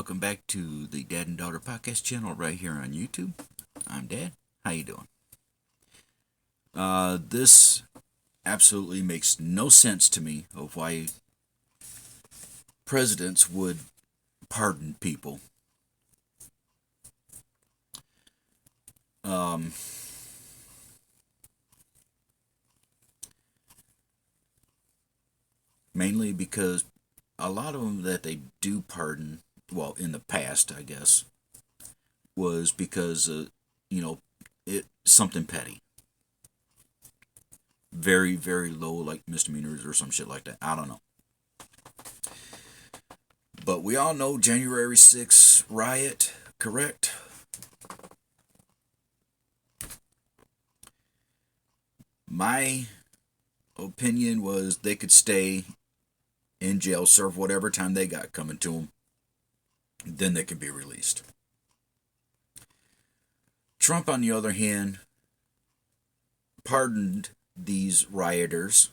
welcome back to the Dad and Daughter Podcast channel right here on YouTube. I'm Dad. How you doing? This absolutely makes no sense to me of why presidents would pardon people. Mainly because a lot of them that they do pardon, well, in the past, I guess, was because, it's something petty. Very, very low, like misdemeanors or some shit like that. I don't know. But we all know January 6th riot, correct? My opinion was they could stay in jail, serve whatever time they got coming to them, then they could be released. Trump, on the other hand, pardoned these rioters.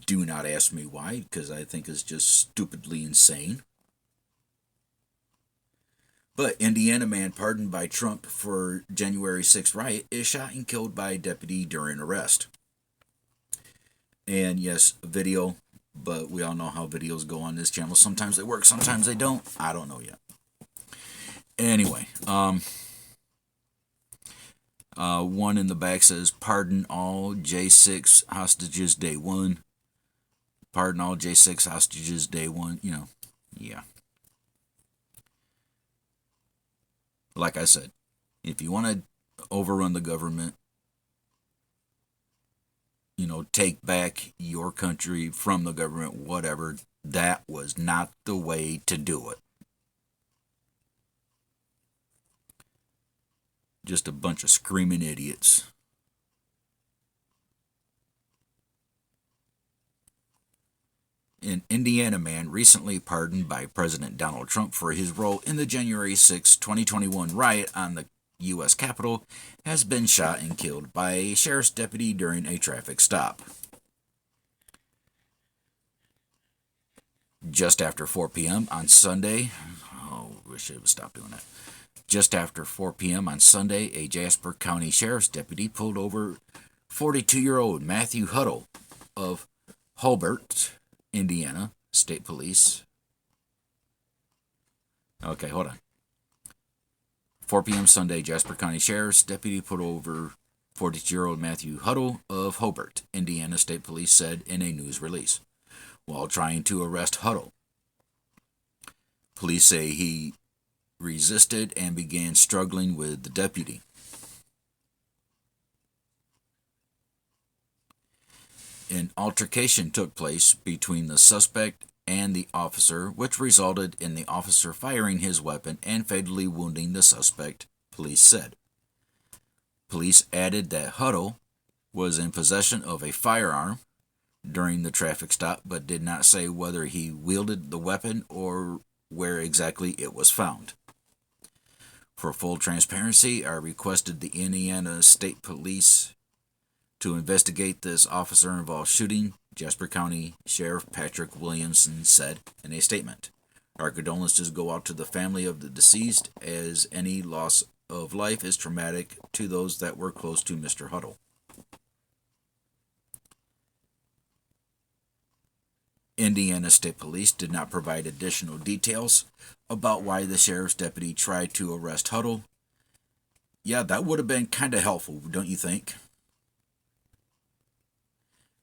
Do not ask me why, because I think it's just stupidly insane. But Indiana man pardoned by Trump for January 6th riot is shot and killed by a deputy during arrest. And yes, video, but we all know how videos go on this channel. Sometimes they work, sometimes they don't. I don't know yet. Anyway, one in the back says, pardon all J6 hostages day one. Pardon all J6 hostages day one. Yeah. Like I said, if you want to overrun the government, take back your country from the government, whatever, that was not the way to do it. Just a bunch of screaming idiots. An Indiana man recently pardoned by President Donald Trump for his role in the January 6, 2021 riot on the U.S. Capitol has been shot and killed by a sheriff's deputy during a traffic stop. Just after 4 p.m. on Sunday, wish I would stop doing that. Just after 4 p.m. on Sunday, a Jasper County Sheriff's deputy pulled over 42-year-old Matthew Huddle of Hobart, Indiana State Police. Okay, hold on. 4 p.m. Sunday, Jasper County Sheriff's deputy pulled over 42-year-old Matthew Huddle of Hobart, Indiana State Police said in a news release. While trying to arrest Huddle, police say he resisted and began struggling with the deputy. An altercation took place between the suspect and the officer, which resulted in the officer firing his weapon and fatally wounding the suspect, police said. Police added that Huddle was in possession of a firearm during the traffic stop, but did not say whether he wielded the weapon or where exactly it was found. For full transparency, I requested the Indiana State Police to investigate this officer-involved shooting, Jasper County Sheriff Patrick Williamson said in a statement. Our condolences go out to the family of the deceased, as any loss of life is traumatic to those that were close to Mr. Huddle. Indiana State Police did not provide additional details about why the sheriff's deputy tried to arrest Huddle. Yeah, that would have been kind of helpful, don't you think?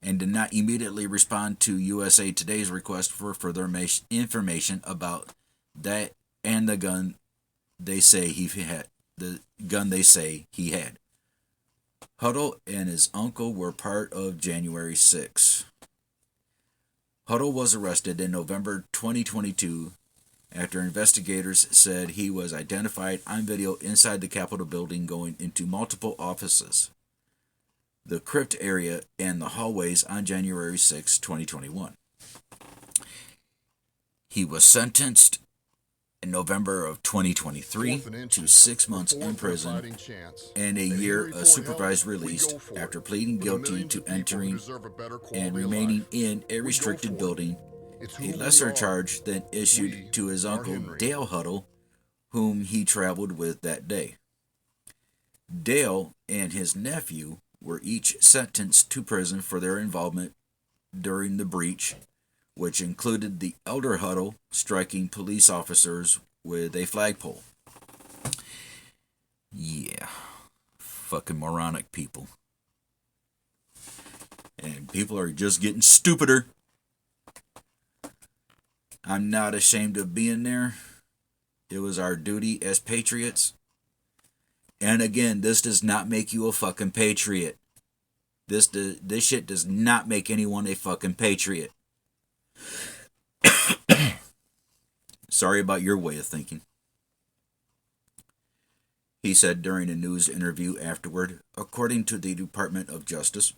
And did not immediately respond to USA Today's request for further information about that and the gun they say he had. Huddle and his uncle were part of January 6. Huddle was arrested in November 2022 after investigators said he was identified on video inside the Capitol building going into multiple offices, the crypt area, and the hallways on January 6, 2021. He was sentenced in November of 2023 to 6 months in prison and a year of supervised release after pleading guilty to entering and remaining in a restricted building a lesser charge than issued to his uncle Dale Huddle, whom he traveled with that day. Dale and his nephew were each sentenced to prison for their involvement during the breach, which included the elder Huddle striking police officers with a flagpole. Yeah, fucking moronic people. And people are just getting stupider. I'm not ashamed of being there. It was our duty as patriots. And again, this does not make you a fucking patriot. This shit does not make anyone a fucking patriot. Sorry about your way of thinking. He said during a news interview afterward, according to the Department of Justice,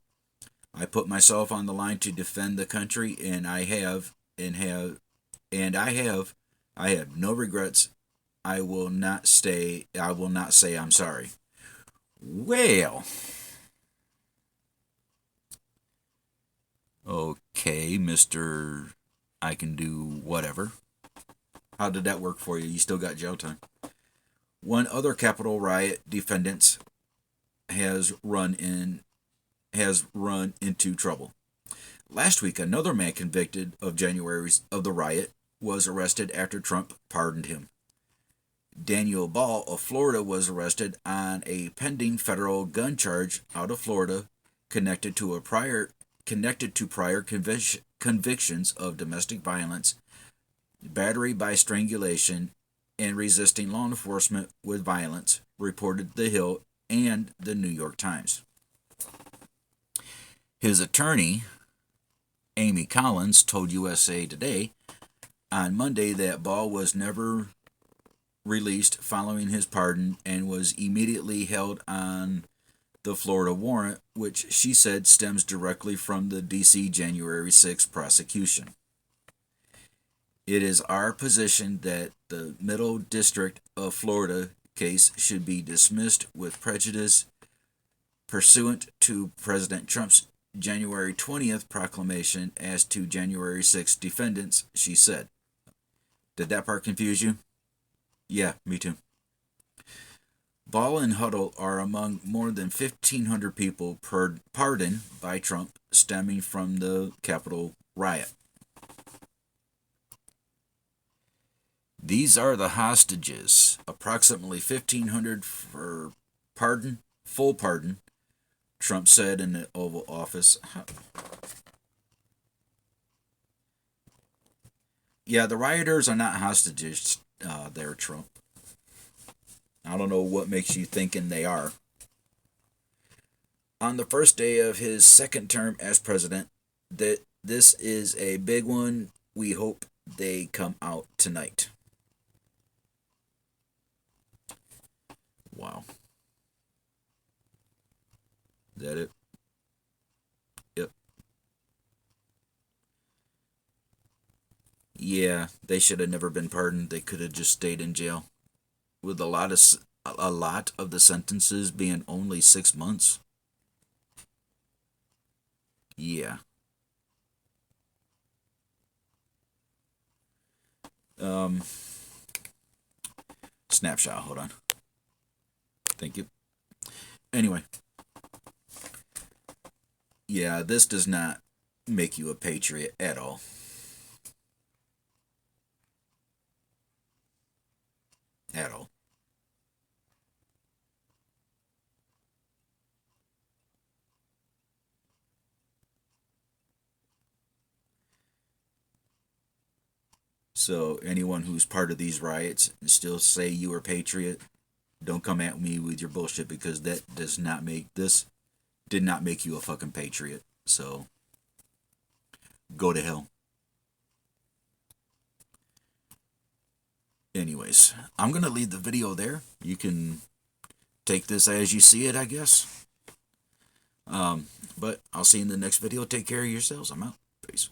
I put myself on the line to defend the country, and I have no regrets. I will not say I'm sorry. Well, okay, Mr. I can do whatever. How did that work for you? You still got jail time. One other Capitol riot defendant has run into trouble. Last week, another man convicted of the riot was arrested after Trump pardoned him. Daniel Ball of Florida was arrested on a pending federal gun charge out of Florida connected to prior convictions of domestic violence, battery by strangulation, and resisting law enforcement with violence, reported The Hill and the New York Times. His attorney, Amy Collins, told USA Today on Monday that Ball was never released following his pardon and was immediately held on the Florida warrant, which she said stems directly from the D.C. January 6 prosecution. It is our position that the Middle District of Florida case should be dismissed with prejudice pursuant to President Trump's January 20th proclamation as to January 6 defendants, she said. Did that part confuse you? Yeah, me too. Ball and Huddle are among more than 1,500 people pardoned by Trump stemming from the Capitol riot. These are the hostages, approximately 1,500 for full pardon, Trump said in the Oval Office. Yeah, the rioters are not hostages there, Trump. I don't know what makes you thinking they are. On the first day of his second term as president, that this is a big one. We hope they come out tonight. Wow. Is that it? Yep. Yeah, they should have never been pardoned. They could have just stayed in jail, with a lot of the sentences being only 6 months. Yeah. Snapshot. Hold on. Thank you. Anyway. Yeah, this does not make you a patriot at all. At all. So anyone who's part of these riots and still say you are a patriot, don't come at me with your bullshit, because that did not make you a fucking patriot. So go to hell. Anyways, I'm going to leave the video there. You can take this as you see it, I guess. But I'll see you in the next video. Take care of yourselves. I'm out. Peace.